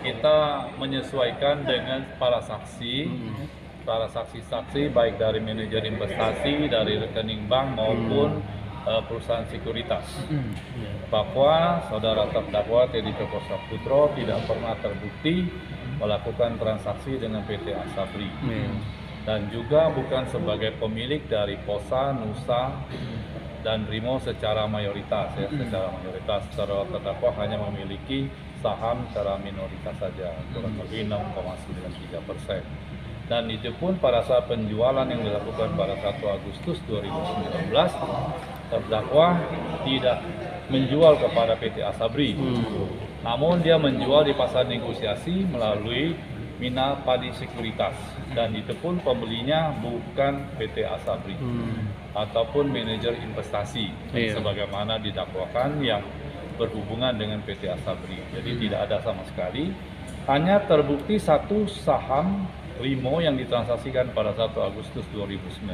Kita menyesuaikan dengan para saksi-saksi baik dari manajer investasi, dari rekening bank maupun perusahaan sekuritas, bahwa saudara terdakwa Teddy Joko Saputro tidak pernah terbukti melakukan transaksi dengan PT Asabri, dan juga bukan sebagai pemilik dari Posa, Nusa, dan Rimo secara mayoritas. Secara mayoritas saudara terdakwa hanya memiliki saham secara minoritas saja, kurang lebih 6,93%. Dan itu pun pada saat penjualan yang dilakukan pada 1 Agustus 2019, terdakwa tidak menjual kepada PT Asabri, namun dia menjual di pasar negosiasi melalui Mina Padi Sekuritas, dan itu pun pembelinya bukan PT Asabri ataupun manajer investasi sebagaimana didakwakan yang berhubungan dengan PT Asabri. Jadi tidak ada sama sekali, hanya terbukti satu saham Rimo yang ditransaksikan pada 1 Agustus 2019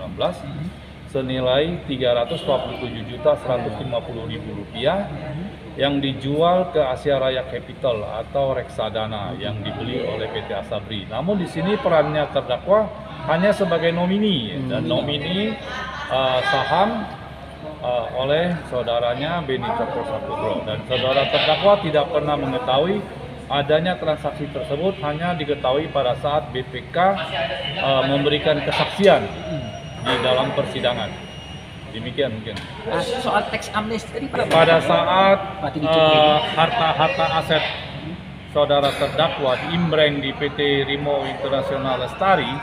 senilai Rp347.150.000 yang dijual ke Asia Raya Capital atau Reksadana yang dibeli oleh PT Asabri. Namun di sini perannya terdakwa hanya sebagai nomini, dan nomini saham oleh saudaranya Beni Joko Saputro, dan saudara terdakwa tidak pernah mengetahui adanya transaksi tersebut, hanya diketahui pada saat BPK memberikan kesaksian di dalam persidangan. Demikian mungkin. Soal teks amnesti tadi pada saat harta aset saudara terdakwa imbreng di PT Rimo International Lestari,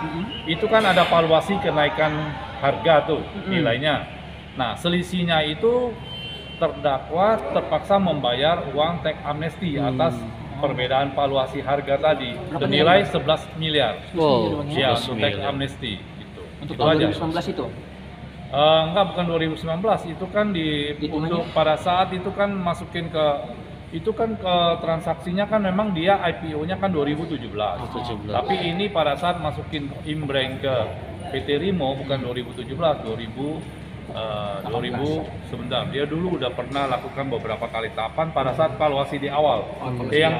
itu kan ada valuasi kenaikan harga tuh nilainya. Nah, selisihnya itu terdakwa terpaksa membayar uang teks amnesti atas perbedaan valuasi harga tadi senilai 11 miliar. Ya, untuk teks amnesti gitu. Untuk tahun 2019 itu? Enggak, bukan 2019, itu kan untuk pada saat itu kan masukin ke itu kan ke transaksinya kan memang dia IPO-nya kan 2017. Tapi ini pada saat masukin imbreng ke PT Rimo bukan 2017, 2000 sebentar, dia dulu udah pernah lakukan beberapa kali tahapan pada saat valuasi di awal,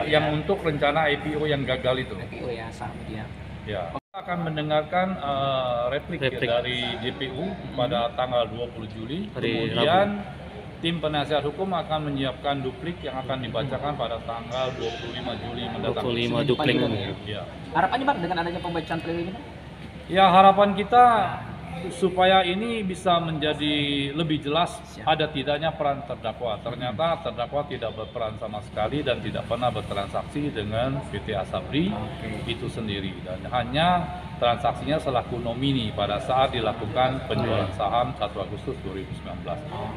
yang untuk rencana IPO yang gagal itu. IPO ya, sama dia. Ya, kita akan mendengarkan replik dari JPU pada tanggal 20 Juli. Kemudian tim penasihat hukum akan menyiapkan duplik yang akan dibacakan pada tanggal 25 Juli mendatang. 25 duplik. Ya. Harapannya Pak dengan adanya pembacaan pledoi ini Pak? Ya, harapan kita supaya ini bisa menjadi lebih jelas ada tidaknya peran terdakwa. Ternyata terdakwa tidak berperan sama sekali dan tidak pernah bertransaksi dengan PT Asabri itu sendiri, dan hanya transaksinya selaku nomini pada saat dilakukan penjualan saham 1 Agustus 2019,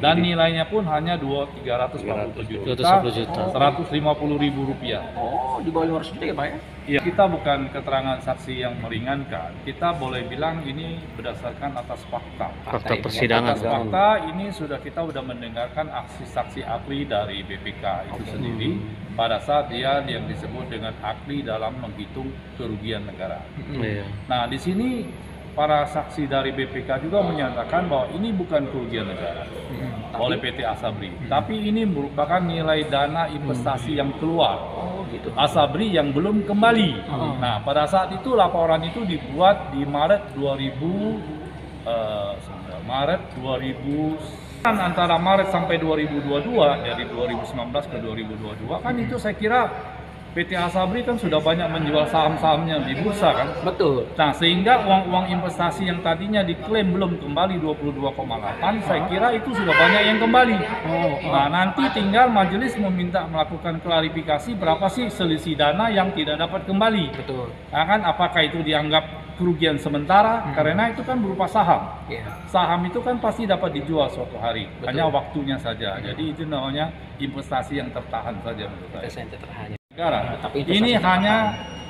dan nilainya pun hanya Rp347.150.000. Oh, di bawah 500 juta ya Pak ya? Iya, kita bukan keterangan saksi yang meringankan. Kita boleh bilang ini berdasarkan atas fakta. Fakta persidangan. Atas fakta ini kita sudah mendengarkan saksi ahli dari BPK itu sendiri pada saat dia yang disebut dengan ahli dalam menghitung kerugian negara. Nah, di sini para saksi dari BPK juga menyatakan bahwa ini bukan kerugian negara oleh PT Asabri, tapi ini merupakan nilai dana investasi yang keluar Asabri yang belum kembali. Nah, pada saat itu laporan itu dibuat di Maret 2000 antara Maret sampai 2022, dari 2019 ke 2022 kan itu saya kira PT Asabri kan sudah banyak menjual saham-sahamnya di bursa kan. Betul. Nah, sehingga uang-uang investasi yang tadinya diklaim belum kembali 22,8, saya kira itu sudah banyak yang kembali. Nah, nanti tinggal majelis meminta melakukan klarifikasi berapa sih selisih dana yang tidak dapat kembali. Betul. Nah, kan apakah itu dianggap kerugian sementara karena itu kan berupa saham. Iya. Saham itu kan pasti dapat dijual suatu hari, Betul. hanya waktunya saja. Jadi itu namanya investasi yang tertahan saja menurut saya. Investasi terhanya. Negara. Tapi investasi Ini tertahan. hanya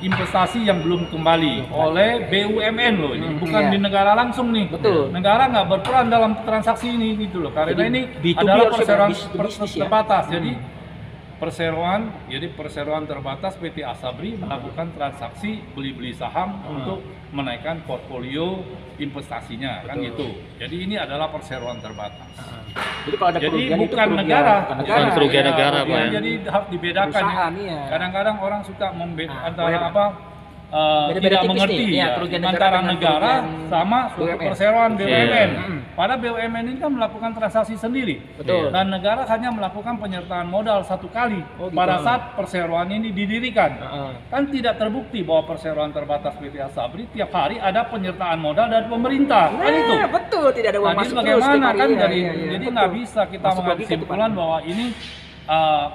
investasi yang belum kembali oleh BUMN loh ini, bukan iya. di negara langsung nih. Betul. Negara nggak berperan dalam transaksi ini gitu loh, karena Jadi ini B2B adalah harusnya perseroan bisnis ya. terbatas. Jadi perseroan terbatas PT Asabri melakukan transaksi beli-beli saham untuk menaikkan portfolio investasinya kan Betul. gitu. Jadi ini adalah perseroan terbatas. Jadi kalau ada Jadi kerugian itu bukan kerugian, negara, Bukan kerugian Iya, negara, iya, Pak. Jadi harus dibedakan. Perusahaan, ya. iya. Kadang-kadang orang suka antara boleh, Pak. apa Beda-beda tidak tipis mengerti nih, ya, ya, kerugian negara antara dengan negara kerugian sama suatu BUMN. perseroan BUMN. Iya. Pada BUMN ini kan melakukan transaksi sendiri. Betul. Dan negara hanya melakukan penyertaan modal satu kali Oh, gitu. pada saat perseroan ini didirikan. Heeh. Kan tidak terbukti bahwa perseroan terbatas PT Asabri tiap hari ada penyertaan modal dari pemerintah. Kan itu. Nah, betul, tidak ada uang Nah, masuk jadi terus bagaimana tiap hari. kan Iya, dari iya, iya. jadi Betul. nggak bisa kita Masuk mengambil logika tuh, kesimpulan Pak. bahwa ini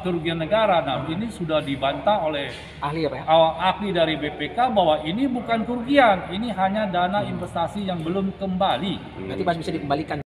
kerugian negara. Nah, ini sudah dibantah oleh Ahli ya, Pak ya? ahli dari BPK bahwa ini bukan kerugian, ini hanya dana investasi yang belum kembali. Berarti masih bisa dikembalikan.